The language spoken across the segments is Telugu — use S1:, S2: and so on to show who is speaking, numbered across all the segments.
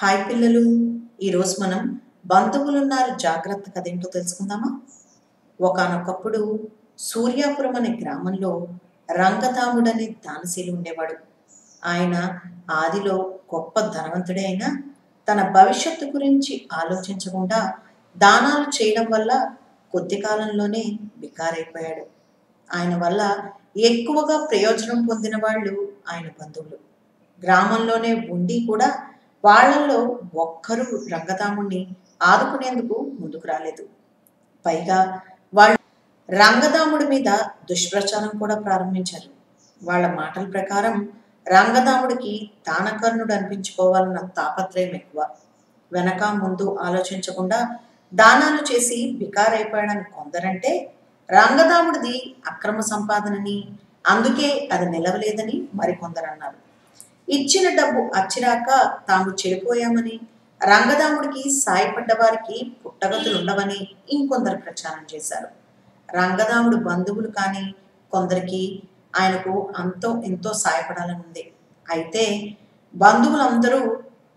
S1: హాయ్ పిల్లలు, ఈరోజు మనం బంధువులున్నారు జాగ్రత్త కథ ఏంటో తెలుసుకుందామా? ఒకానొకప్పుడు సూర్యాపురం అనే గ్రామంలో రంగదాముడనే దానశీలి ఉండేవాడు. ఆయన ఆదిలో గొప్ప ధనవంతుడే అయినా తన భవిష్యత్తు గురించి ఆలోచించకుండా దానాలు చేయడం వల్ల కొద్ది కాలంలోనే బికారైపోయాడు. ఆయన వల్ల ఎక్కువగా ప్రయోజనం పొందిన వాళ్ళు ఆయన బంధువులు. గ్రామంలోనే ఉండి కూడా వాళ్ళల్లో ఒక్కరూ రంగదాముణ్ణి ఆదుకునేందుకు ముందుకు రాలేదు. పైగా వాళ్ళు రంగదాముడి మీద దుష్ప్రచారం కూడా ప్రారంభించారు. వాళ్ళ మాటల ప్రకారం రంగదాముడికి దానకర్ణుడు అనిపించుకోవాలన్న తాపత్రయం ఎక్కువ. వెనక ముందు ఆలోచించకుండా దానాలు చేసి బికారైపోయాడని కొందరంటే, రంగదాముడిది అక్రమ సంపాదనని, అందుకే అది నిలవలేదని మరికొందరన్నారు. ఇచ్చిన డబ్బు అచ్చిరాక తాము చెడిపోయామని, రంగదాముడికి సాయపడ్డ వారికి పుట్టగతులుండవని ఇంకొందరు ప్రచారం చేశారు. రంగదాముడు బంధువులు కానీ కొందరికి ఆయనకు అంతో ఎంతో సాయపడాలని ఉంది. అయితే బంధువులందరూ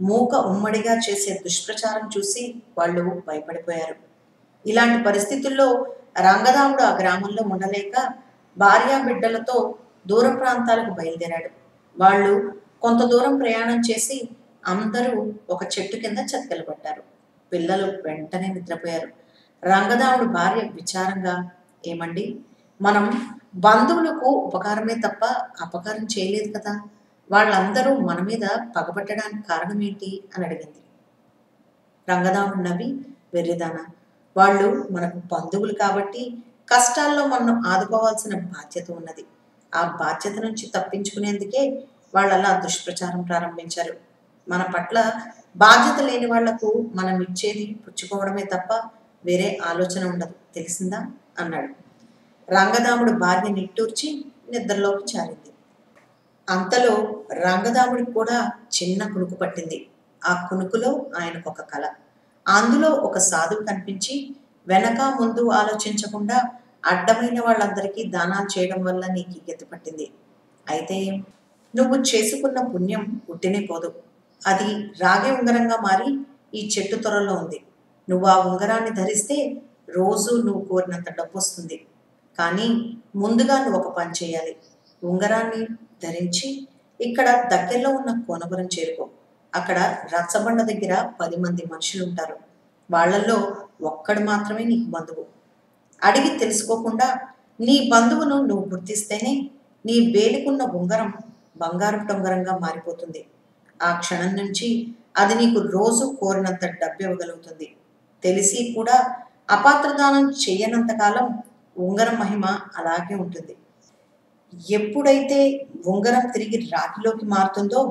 S1: మూక ఉమ్మడిగా చేసే దుష్ప్రచారం చూసి వాళ్ళు భయపడిపోయారు. ఇలాంటి పరిస్థితుల్లో రంగదాముడు ఆ గ్రామంలో ఉండలేక భార్యా బిడ్డలతో దూర ప్రాంతాలకు బయలుదేరాడు. వాళ్ళు కొంత దూరం ప్రయాణం చేసి అందరూ ఒక చెట్టు కింద చతికిలబడ్డారు. పిల్లలు వెంటనే నిద్రపోయారు. రంగదాముడు భార్య విచారంగా, ఏమండి, మనం బంధువులకు ఉపకారమే తప్ప అపకారం చేయలేదు కదా, వాళ్ళందరూ మన మీద పగబట్టడానికి కారణం ఏంటి అని అడిగింది. రంగదాముడు నవ్వి, వెర్రిదానా, వాళ్ళు మనకు బంధువులు కాబట్టి కష్టాల్లో మనం ఆదుకోవాల్సిన బాధ్యత ఉన్నది. ఆ బాధ్యత నుంచి తప్పించుకునేందుకే వాళ్ళు అలా దుష్ప్రచారం ప్రారంభించారు. మన పట్ల బాధ్యత లేని వాళ్లకు మనం ఇచ్చేది పుచ్చుకోవడమే తప్ప వేరే ఆలోచన ఉండదు, తెలిసిందా అన్నాడు. రంగదాముడు భార్య నిట్టూర్చి నిద్రలోకి చారింది. అంతలో రంగదాముడికి కూడా చిన్న కునుకు పట్టింది. ఆ కునుకులో ఆయనకు ఒక కల. అందులో ఒక సాధువు కనిపించి, వెనక ముందు ఆలోచించకుండా అడ్డమైన వాళ్ళందరికీ దానాలు చేయడం వల్ల నీకు గతి పట్టింది. అయితే నువ్వు చేసుకున్న పుణ్యం ఉట్టినే పోదు. అది రాగి ఉంగరంగా మారి ఈ చెట్టు త్వరలో ఉంది. నువ్వు ఆ ఉంగరాన్ని ధరిస్తే రోజు నువ్వు కోరినంత డబ్బు వస్తుంది. కానీ ముందుగా నువ్వు ఒక పని చేయాలి. ఉంగరాన్ని ధరించి ఇక్కడ దగ్గరలో ఉన్న కోనపురం చేరుకో. అక్కడ రచ్చబండ దగ్గర 10 మంది మనుషులు ఉంటారు. వాళ్ళల్లో ఒక్కడు మాత్రమే నీకు బంధువు. అడిగి తెలుసుకోకుండా నీ బంధువును నువ్వు గుర్తిస్తేనే నీ వేలికున్న ఉంగరం బంగారపు ఉంగరంగా మారిపోతుంది. ఆ క్షణం నుంచి అది నీకు రోజు కోరినంత డబ్బు ఇవ్వగలుగుతుంది. తెలిసి కూడా అపాత్రదానం చెయ్యనంత కాలం ఉంగరం మహిమ అలాగే ఉంటుంది. ఎప్పుడైతే ఉంగరం తిరిగి రాగిలోకి మారుతుందో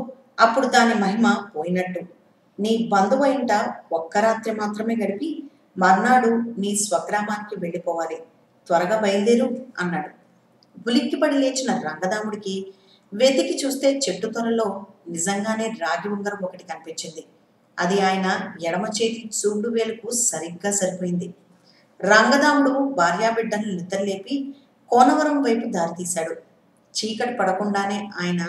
S1: అప్పుడు దాని మహిమ పోయినట్టు. నీ బంధువు ఇంట ఒక్క రాత్రి మాత్రమే గడిపి మర్నాడు నీ స్వగ్రామానికి వెళ్ళిపోవాలి. త్వరగా బయలుదేరు అన్నాడు. ఉలిక్కిపడి లేచిన రంగదాముడికి వెతికి చూస్తే చెట్టు త్వరలో నిజంగానే రాగి ఉంగరం ఒకటి కనిపించింది. అది ఆయన ఎడమ చేతి చూడు వేలుకు సరిగ్గా సరిపోయింది. రంగదాముడు భార్యాబిడ్డలను నిద్రలేపి కోనవరం వైపు దారితీశాడు. చీకటి పడకుండానే ఆయన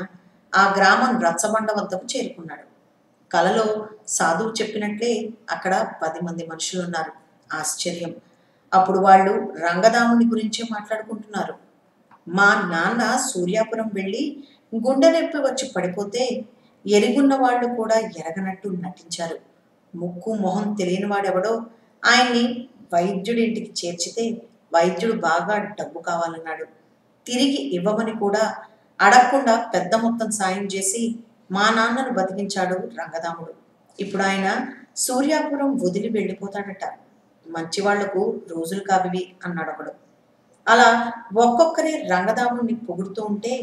S1: ఆ గ్రామం రచ్చబండ వద్దకు చేరుకున్నాడు. కలలో సాధువు చెప్పినట్లే అక్కడ 10 మంది మనుషులున్నారు. ఆశ్చర్యం! అప్పుడు వాళ్ళు రంగదాముని గురించే మాట్లాడుకుంటున్నారు. మా నాన్న సూర్యాపురం వెళ్ళి గుండె నొప్పి వచ్చి పడిపోతే ఎరుగున్న వాళ్ళు కూడా ఎరగనట్టు నటించారు. ముక్కు మొహం తెలియని వాడెవడో ఆయన్ని వైద్యుడింటికి చేర్చితే వైద్యుడు బాగా డబ్బు కావాలన్నాడు. తిరిగి ఇవ్వమని కూడా అడగకుండా పెద్ద మొత్తం సాయం చేసి మా నాన్నను బతికించాడు రంగదాముడు. ఇప్పుడు ఆయన సూర్యాపురం వదిలి వెళ్ళిపోతాడట. మంచివాళ్లకు రోజులు కావివి అన్నాడు ఒకడు. అలా ఒక్కొక్కరే రంగదాముడిని పొగుడుతూ ఉంటే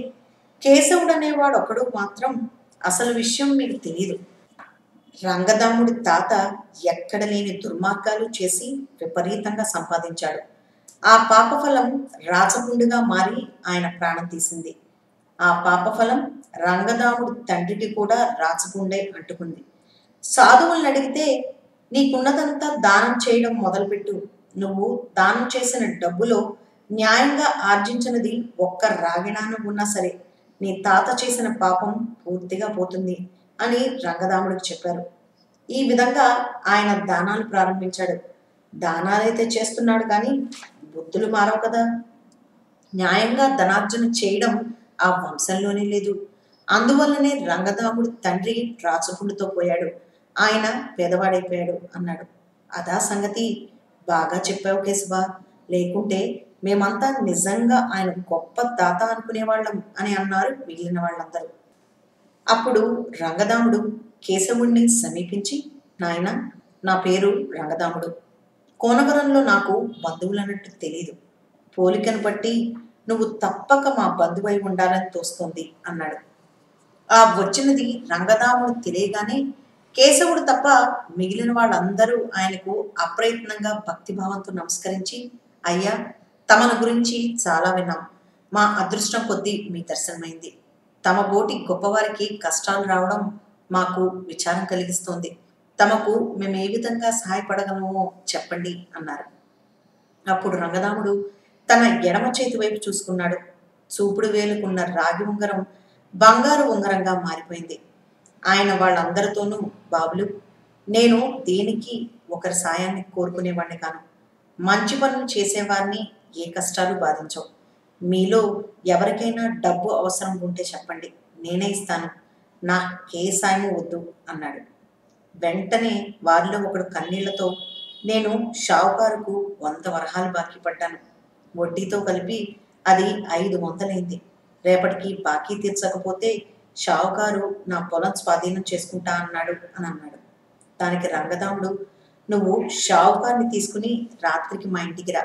S1: కేశవుడు అనేవాడు ఒకడు మాత్రం, అసలు విషయం మీకు తెలియదు. రంగదాముడి తాత ఎక్కడ లేని దుర్మార్గాలు చేసి విపరీతంగా సంపాదించాడు. ఆ పాపఫలం రాచపుండుగా మారి ఆయన ప్రాణం తీసింది. ఆ పాపఫలం రంగదాముడి తండ్రికి కూడా రాచపుండే అంటుకుంది. సాధువులను అడిగితే, నీకున్నదంతా దానం చేయడం మొదలుపెట్టు. నువ్వు దానం చేసిన డబ్బులో న్యాయంగా ఆర్జించినది ఒక్క రాగిణానం ఉన్నా సరే నీ తాత చేసిన పాపం పూర్తిగా పోతుంది అని రంగదాముడికి చెప్పారు. ఈ విధంగా ఆయన దానాలు ప్రారంభించాడు. దానాలైతే చేస్తున్నాడు కానీ బుద్ధులు మారవు కదా. న్యాయంగా ధనార్జన చేయడం ఆ వంశంలోనే లేదు. అందువల్లనే రంగదాముడు తండ్రి రాచపుండుతో పోయాడు, ఆయన పేదవాడైపోయాడు అన్నాడు. అదా సంగతి. బాగా చెప్పావు కేశవ. లేకుంటే మేమంతా నిజంగా ఆయన గొప్ప దాత అనుకునేవాళ్ళం అని అన్నారు మిగిలిన వాళ్ళందరూ. అప్పుడు రంగదాముడు కేశవుణ్ణి సమీపించి, నాయన, నా పేరు రంగదాముడు. కోనవరంలో నాకు బంధువులన్నట్టు తెలీదు. పోలికను బట్టి నువ్వు తప్పక మా బంధువై ఉండాలని తోస్తోంది అన్నాడు. ఆ వచ్చినది రంగదాముడు తెలియగానే కేశవుడు తప్ప మిగిలిన వాళ్ళందరూ ఆయనకు అప్రయత్నంగా భక్తిభావంతో నమస్కరించి, అయ్యా, తమను గురించి చాలా విన్నాం. మా అదృష్టం కొద్దీ మీ దర్శనమైంది. తమ బోటి గొప్పవారికి కష్టాలు రావడం మాకు విచారం కలిగిస్తోంది. తమకు మేము ఏ విధంగా సహాయపడగలమో చెప్పండి అన్నారు. అప్పుడు రంగదాముడు తన ఎడమ చేతి వైపు చూసుకున్నాడు. చూపుడు వేలుకున్న రాగి ఉంగరం బంగారు ఉంగరంగా మారిపోయింది. ఆయన వాళ్ళందరితోనూ, బాబులు, నేను దేనికి ఒకరి సాయాన్ని కోరుకునేవాడిని కాను. మంచి పనులు చేసేవారిని ఏ కష్టాలు బాధించవు. మీలో ఎవరికైనా డబ్బు అవసరం ఉంటే చెప్పండి, నేనే ఇస్తాను. నాకే సాయము వద్దు అన్నాడు. వెంటనే వారిలో ఒకడు కన్నీళ్లతో, నేను షావుకారుకు 100 వరహాలు బాకీ పడ్డాను. వడ్డీతో కలిపి అది 500 రేపటికి బాకీ తీర్చకపోతే షావుకారు నా పొలం స్వాధీనం చేసుకుంటా అన్నాడు అని అన్నాడు. దానికి రంగదాముడు, నువ్వు షావుకారుని తీసుకుని రాత్రికి మా ఇంటికి రా.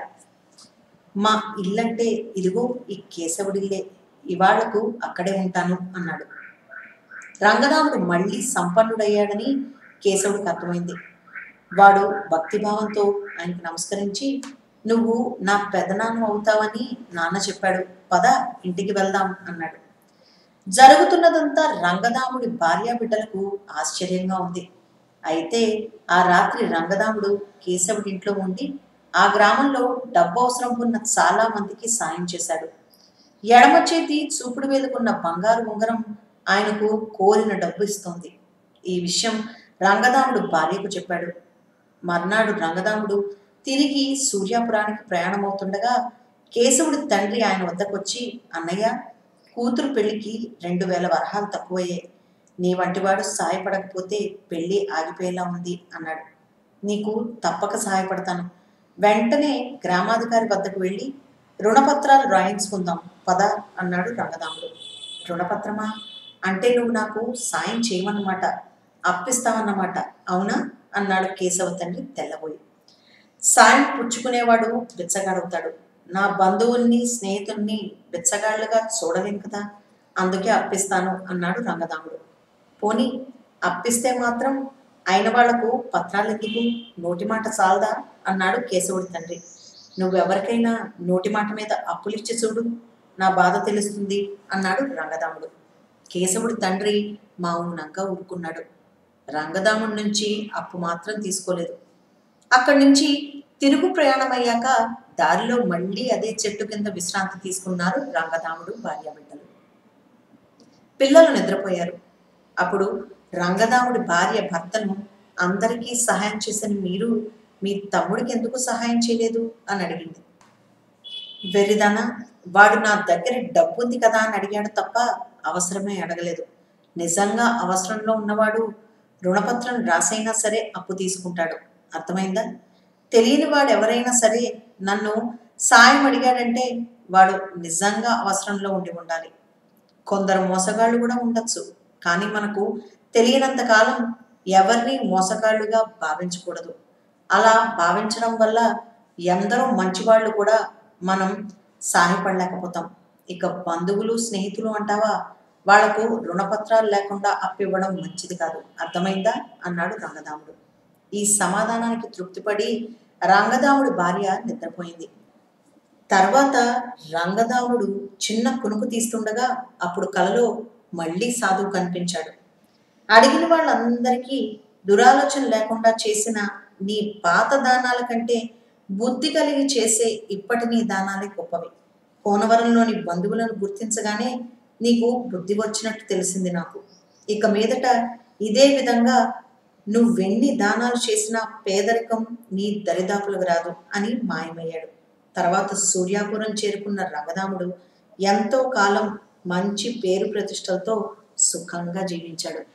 S1: మా ఇల్లంటే ఇదిగో ఈ కేశవుడిల్లే, ఇవాళ్లకు అక్కడే ఉంటాను అన్నాడు. రంగదాముడు మళ్ళీ సంపన్నుడయ్యాడని కేశవుడికి అర్థమైంది. వాడు భక్తిభావంతో ఆయనకు నమస్కరించి, నువ్వు నా పెదనాన్న అవుతావని నాన్న చెప్పాడు, పద ఇంటికి వెళ్దాం అన్నాడు. జరుగుతున్నదంతా రంగదాముడి భార్యాబిడ్డలకు ఆశ్చర్యంగా ఉంది. అయితే ఆ రాత్రి రంగదాముడు కేశవుడి ఇంట్లో ఉండి ఆ గ్రామంలో డబ్బు అవసరం ఉన్న చాలా మందికి సాయం చేశాడు. ఎడమ చేతి చూపుడు వేలుకున్న బంగారు ఉంగరం ఆయనకు కోరిన డబ్బు ఇస్తోంది. ఈ విషయం రంగదాముడు భార్యకు చెప్పాడు. మర్నాడు రంగదాముడు తిరిగి సూర్యాపురానికి ప్రయాణమవుతుండగా కేశవుడి తండ్రి ఆయన వద్దకొచ్చి, అన్నయ్య, కూతురు పెళ్లికి 2000 వరహాలు తక్కువయ్యే. నీ వంటివాడు సహాయపడకపోతే పెళ్లి ఆగిపోయేలా ఉంది అన్నాడు. నీకు తప్పక సహాయపడతాను. వెంటనే గ్రామాధికారి వద్దకు వెళ్ళి రుణపత్రాలు రాయించుకుందాం పద అన్నాడు రంగదాముడు. రుణపత్రమా? అంటే నువ్వు నాకు సాయం చేయమన్నమాట, అప్పిస్తావన్నమాట, అవునా అన్నాడు కేశవ తండ్రి తెల్లబోయి. సాయం పుచ్చుకునేవాడు బిచ్చగాడవుతాడు. నా బంధువుల్ని స్నేహితుల్ని బిచ్చగాళ్లుగా చూడలేం కదా, అందుకే అప్పిస్తాను అన్నాడు రంగదాముడు. పోనీ అప్పిస్తే మాత్రం అయిన వాళ్లకు పత్రాలు ఎందుకు, నోటి మాట చాలదా అన్నాడు కేశవుడి తండ్రి. నువ్వెవరికైనా నోటి మాట మీద అప్పులిచ్చి చూడు, నా బాధ తెలుస్తుంది అన్నాడు రంగదాముడు. కేశవుడి తండ్రి మౌనంగా ఊరుకున్నాడు. రంగదాముడి నుంచి అప్పు మాత్రం తీసుకోలేదు. అక్కడి నుంచి తిరుగు ప్రయాణమయ్యాక దారిలో మళ్ళీ అదే చెట్టు కింద విశ్రాంతి తీసుకున్నారు రంగదాముడు భార్యాబిడ్డలు. పిల్లలు నిద్రపోయారు. అప్పుడు రంగదాముడి భార్య భర్తను, అందరికీ సహాయం చేసిన మీరు మీ తమ్ముడికి ఎందుకు సహాయం చేయలేదు అని అడిగింది. వెర్రిదానా, వాడు నా దగ్గర డబ్బు ఉంది కదా అని అడిగాడు తప్ప అవసరమే అడగలేదు. నిజంగా అవసరంలో ఉన్నవాడు రుణపత్రం రాసైనా సరే అప్పు తీసుకుంటాడు, అర్థమైందా? తెలియని వాడు ఎవరైనా సరే నన్ను సాయం అడిగాడంటే వాడు నిజంగా అవసరంలో ఉండి ఉండాలి. కొందరు మోసగాళ్ళు కూడా ఉండొచ్చు, కానీ మనకు తెలియనంత కాలం ఎవరిని మోసగాళ్ళుగా భావించకూడదు. అలా భావించడం వల్ల ఎందరో మంచివాళ్ళు కూడా మనం సహాయపడలేకపోతాం. ఇక బంధువులు స్నేహితులు అంటావా, వాళ్లకు రుణపత్రాలు లేకుండా అప్పివ్వడం మంచిది కాదు, అర్థమైందా అన్నాడు రంగదాముడు. ఈ సమాధానానికి తృప్తిపడి రంగదాముడి భార్య నిద్రపోయింది. తర్వాత రంగదాముడు చిన్న కునుకు తీస్తుండగా అప్పుడు కలలో మళ్ళీ సాధువు కనిపించాడు. అడిగిన వాళ్ళందరికీ దురాలోచన లేకుండా చేసిన నీ పాత దానాల కంటే బుద్ధి కలిగి చేసే ఇప్పటి నీ దానాలే గొప్పవి. కోనవరంలోని బంధువులను గుర్తించగానే నీకు బుద్ధి వచ్చినట్టు తెలిసింది నాకు. ఇక మీదట ఇదే విధంగా నువ్వెన్ని దానాలు చేసినా పేదరికం నీ దరిదాపులకు రాదు అని మాయమయ్యాడు. తర్వాత సూర్యాపురం చేరుకున్న రంగదాముడు ఎంతో కాలం మంచి పేరు ప్రతిష్టలతో సుఖంగా జీవించాడు.